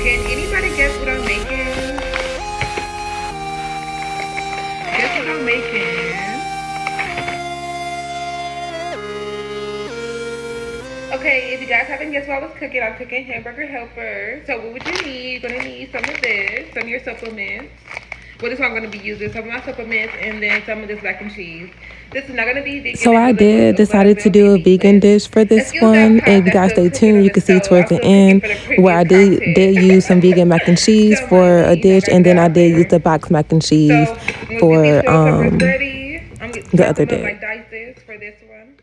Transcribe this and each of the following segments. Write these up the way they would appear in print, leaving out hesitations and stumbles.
Can anybody guess what I'm making? Guess what I'm making? Okay, if you guys haven't guessed what I was cooking, I'm cooking Hamburger Helper. So what would you need? You're gonna need some of this, some of your supplements. Well, this is what I'm gonna be using, some of my supplements, and then some of this mac and cheese. This is not gonna be vegan. So I did decided to do a vegan dish for this one. And if you guys stay tuned, you can see towards the end where I did use some vegan mac and cheese for a dish, and then I did use the box mac and cheese for the other dish. Like dice this for this one.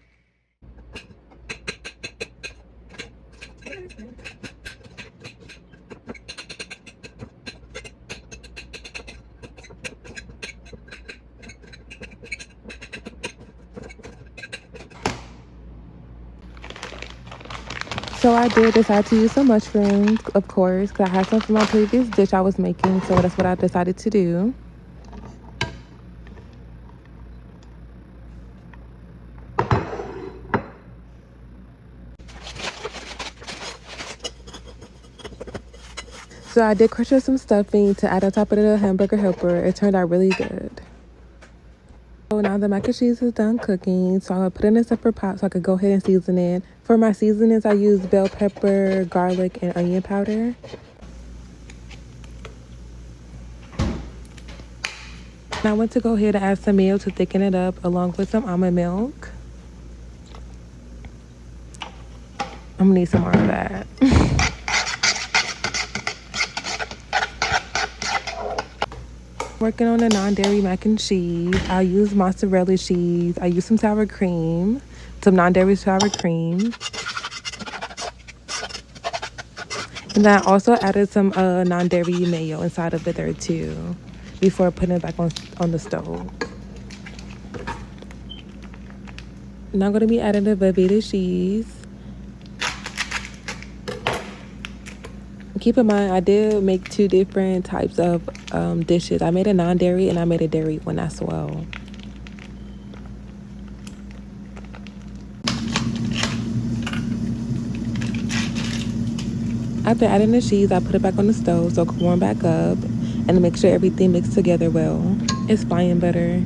So I did decide to use some mushrooms, of course, because I had some from my previous dish I was making, so that's what I decided to do. So I did crush up some stuffing to add on top of the Hamburger Helper. It turned out really good. So now the mac and cheese is done cooking, so I'm going to put it in a separate pot so I could go ahead and season it. For my seasonings, I use bell pepper, garlic, and onion powder. And I went to go ahead and add some meal to thicken it up along with some almond milk. I'm going to need some more of that. Working on a non-dairy mac and cheese. I use mozzarella cheese. I use some sour cream, some non-dairy sour cream. And then I also added some non-dairy mayo inside of it there too before putting it back on the stove. Now I'm going to be adding the Velveeta cheese. Keep in mind, I did make two different types of dishes. I made a non-dairy and I made a dairy one as well. After adding the cheese, I put it back on the stove so it can warm back up and make sure everything mixed together well. It's flying butter.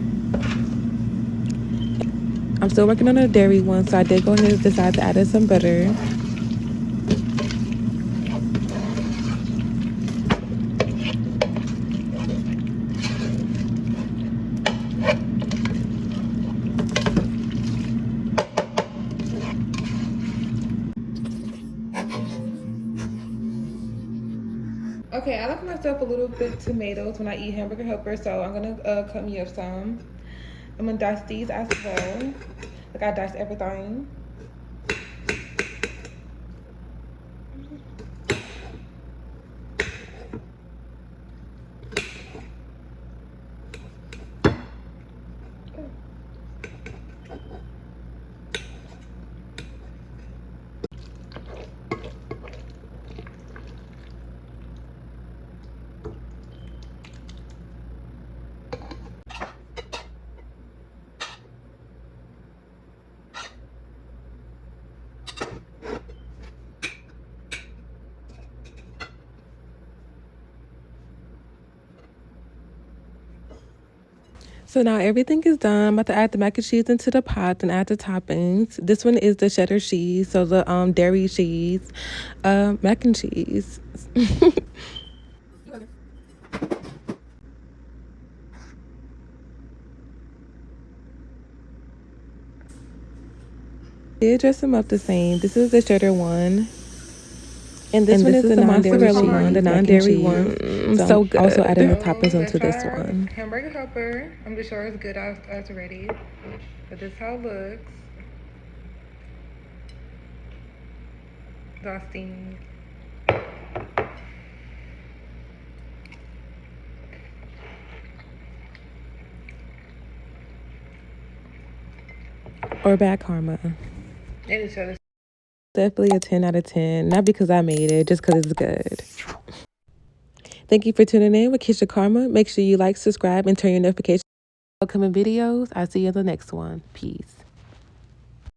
I'm still working on a dairy one, so I did go ahead and decide to add in some butter. Okay, I like myself a little bit of tomatoes when I eat Hamburger Helper, so I'm gonna cut me up some. I'm gonna dice these as well. Like I dice everything. So now everything is done. I'm about to add the mac and cheese into the pot and add the toppings. This one is the cheddar cheese, so the dairy cheese, mac and cheese. Did dress them up the same. This is the cheddar one. And this one is the mozzarella one, the non-dairy one. So good. Also adding the toppings onto this one. Hamburger Helper. I'm just sure it's good as ready. But this is how it looks. Dusting. Or bad karma. And Definitely a 10 out of 10. Not because I made it, just because it's good. Thank you for tuning in with Kisha Karma. Make sure you like, subscribe, and turn your notifications on upcoming videos. I'll see you in the next one. Peace.